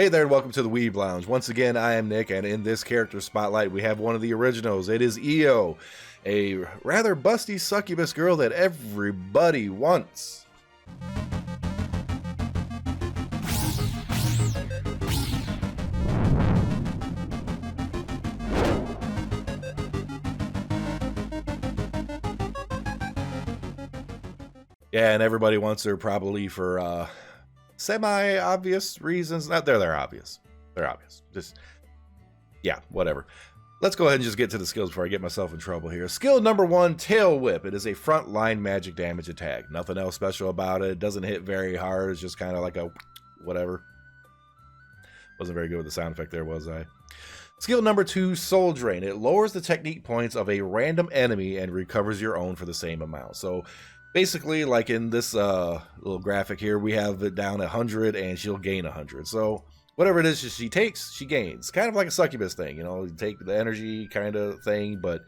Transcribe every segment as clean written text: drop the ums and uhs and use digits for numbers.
Hey there and welcome to the Weeb Lounge. Once again, I am Nick, and in this character spotlight we have one of the originals. It is Io, a rather busty succubus girl that everybody wants. Yeah, and everybody wants her probably for semi-obvious reasons. They're obvious. They're obvious. Just, yeah, whatever. Let's go ahead and just get to the skills before I get myself in trouble here. Skill number 1, Tail Whip. It is a frontline magic damage attack. Nothing else special about it. It doesn't hit very hard. It's just kind of like a whatever. Wasn't very good with the sound effect there, was I? Skill number 2, Soul Drain. It lowers the technique points of a random enemy and recovers your own for the same amount. So basically, like in this little graphic here, we have it down 100 and she'll gain 100. So whatever it is she takes, she gains. Kind of like a succubus thing, you know, you take the energy kind of thing, but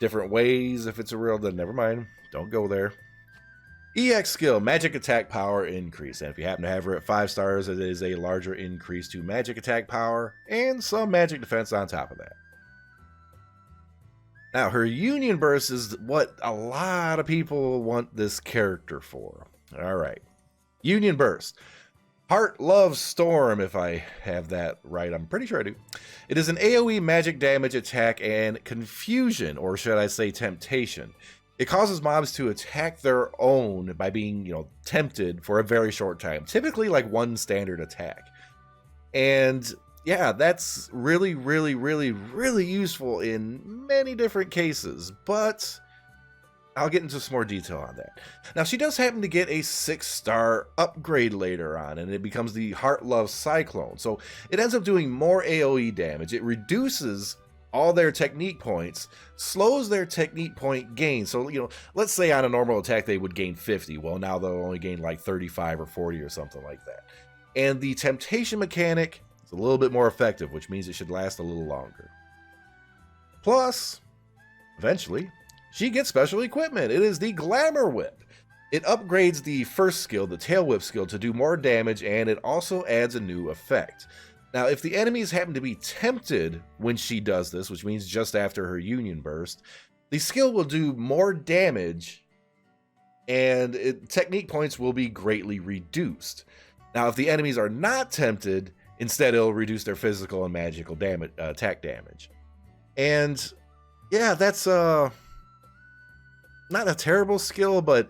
different ways. If it's a real, then never mind. Don't go there. EX skill, magic attack power increase. And if you happen to have her at 5 stars, it is a larger increase to magic attack power and some magic defense on top of that. Now, her Union Burst is what a lot of people want this character for. All right. Union Burst. Heart Love Storm, if I have that right. I'm pretty sure I do. It is an AoE magic damage attack and confusion, or should I say temptation. It causes mobs to attack their own by being, tempted for a very short time. Typically like one standard attack. And yeah, that's really, really, really, really useful in many different cases, but I'll get into some more detail on that. Now, she does happen to get a 6-star upgrade later on, and it becomes the Heart Love Cyclone. So it ends up doing more AoE damage. It reduces all their technique points, slows their technique point gain. So, let's say on a normal attack they would gain 50. Well, now they'll only gain like 35 or 40 or something like that. And the temptation mechanic, a little bit more effective, which means it should last a little longer. Plus, eventually, she gets special equipment. It is the Glamour Whip. It upgrades the first skill, the Tail Whip skill, to do more damage, and it also adds a new effect. Now, if the enemies happen to be tempted when she does this, which means just after her Union Burst, the skill will do more damage, and technique points will be greatly reduced. Now, if the enemies are not tempted, instead, it'll reduce their physical and magical damage, attack damage. And yeah, that's not a terrible skill, but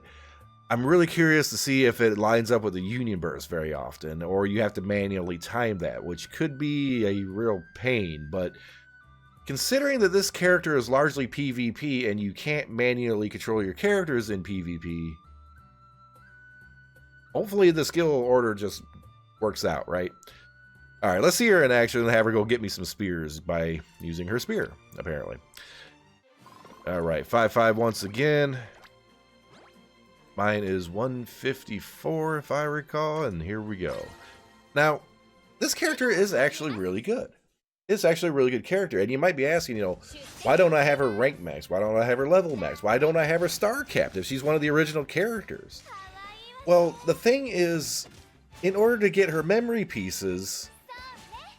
I'm really curious to see if it lines up with the Union Burst very often, or you have to manually time that, which could be a real pain. But considering that this character is largely PvP and you can't manually control your characters in PvP, hopefully the skill order just works out, right? All right, let's see her in action and have her go get me some spears by using her spear, apparently. All right, 5-5 once again. Mine is 154, if I recall, and here we go. Now, this character is actually really good. It's actually a really good character, and you might be asking, why don't I have her rank max? Why don't I have her level max? Why don't I have her star capped if she's one of the original characters? Well, the thing is, in order to get her memory pieces,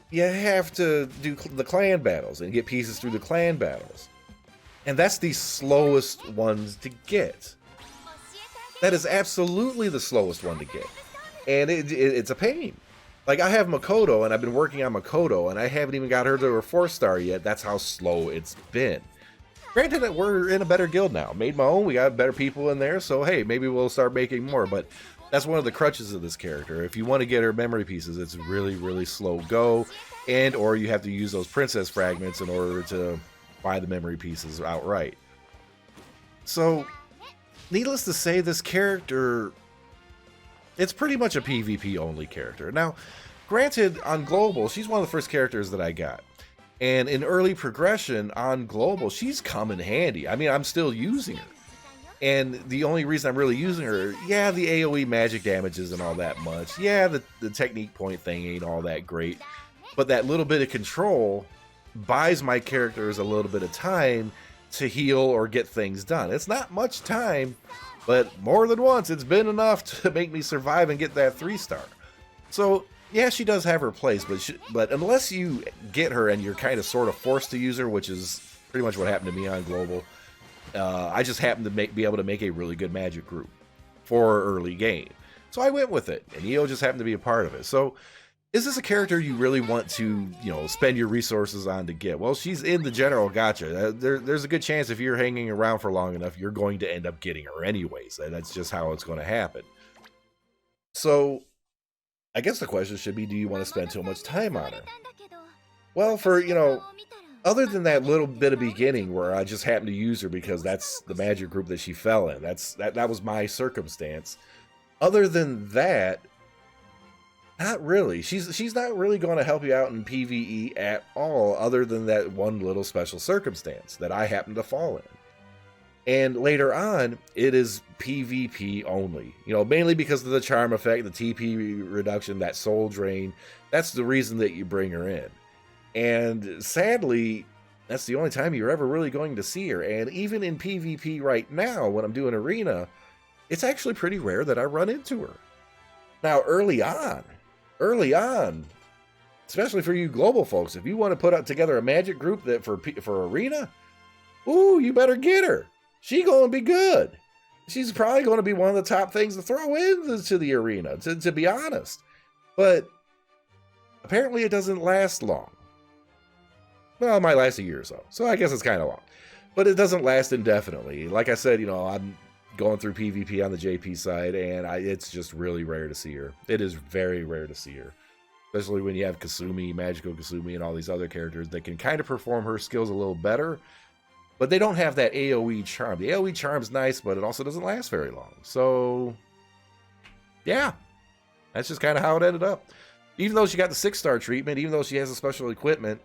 you have to do the clan battles and get pieces through the clan battles. And that's the slowest ones to get. That is absolutely the slowest one to get. And it's a pain. Like, I have Makoto, and I've been working on Makoto, and I haven't even got her to her 4-star yet. That's how slow it's been. Granted that we're in a better guild now. Made my own, we got better people in there, so hey, maybe we'll start making more. But that's one of the crutches of this character. If you want to get her memory pieces, it's really, really slow go. And or you have to use those princess fragments in order to buy the memory pieces outright. So, needless to say, this character, it's pretty much a PvP only character. Now, granted, on Global, she's one of the first characters that I got. And in early progression on Global, she's come in handy. I mean, I'm still using her. And the only reason I'm really using her, yeah, the AoE magic damage isn't all that much. Yeah, the technique point thing ain't all that great. But that little bit of control buys my characters a little bit of time to heal or get things done. It's not much time, but more than once, it's been enough to make me survive and get that 3-star. So Yeah, she does have her place, but unless you get her and you're kind of sort of forced to use her, which is pretty much what happened to me on Global, I just happened to be able to make a really good magic group for early game. So I went with it, and EO just happened to be a part of it. So is this a character you really want to, spend your resources on to get? Well, she's in the general gacha. There's a good chance if you're hanging around for long enough, you're going to end up getting her anyways. That's just how it's going to happen. So I guess the question should be, do you want to spend too much time on her? Well, for, other than that little bit of beginning where I just happened to use her because that's the magic group that she fell in. That was my circumstance. Other than that, not really. She's not really going to help you out in PvE at all, other than that one little special circumstance that I happen to fall in. And later on, it is PvP only. Mainly because of the charm effect, the TP reduction, that soul drain. That's the reason that you bring her in. And sadly, that's the only time you're ever really going to see her. And even in PvP right now, when I'm doing Arena, it's actually pretty rare that I run into her. Now, early on, especially for you global folks, if you want to put together a magic group that for Arena, ooh, you better get her. She's going to be good. She's probably going to be one of the top things to throw into the Arena, to be honest. But apparently it doesn't last long. Well, it might last a year or so. So I guess it's kind of long. But it doesn't last indefinitely. Like I said, I'm going through PvP on the JP side, and it's just really rare to see her. It is very rare to see her. Especially when you have Kasumi, Magical Kasumi, and all these other characters that can kind of perform her skills a little better. But they don't have that AoE charm. The AoE charm's nice, but it also doesn't last very long. So, yeah. That's just kind of how it ended up. Even though she got the 6-star treatment, even though she has the special equipment,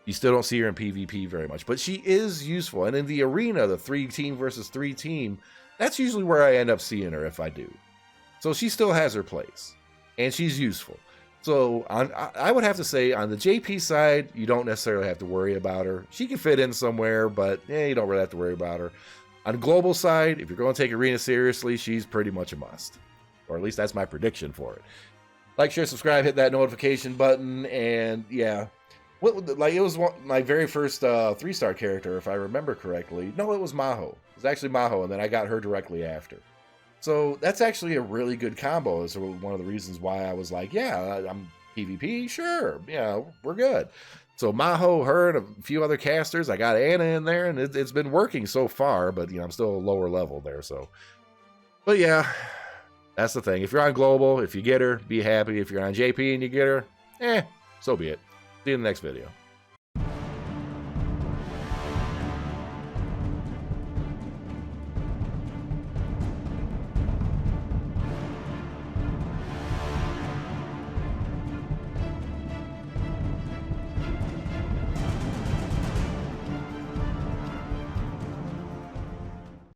you still don't see her in PvP very much. But she is useful. And in the Arena, the 3-team versus 3-team, that's usually where I end up seeing her if I do. So she still has her place. And she's useful. So I would have to say on the JP side, you don't necessarily have to worry about her. She can fit in somewhere, but you don't really have to worry about her. On the global side, if you're going to take Arena seriously, she's pretty much a must. Or at least that's my prediction for it. Like, share, subscribe, hit that notification button, and yeah. It was my very first 3-star character, if I remember correctly. No, it was Maho. It was actually Maho, and then I got her directly after. So that's actually a really good combo. It's one of the reasons why I was like, yeah, I'm PvP, sure. Yeah, we're good. So Maho, her, and a few other casters. I got Anna in there, and it's been working so far, but I'm still a lower level there. So, but yeah, that's the thing. If you're on Global, if you get her, be happy. If you're on JP and you get her, so be it. See you in the next video.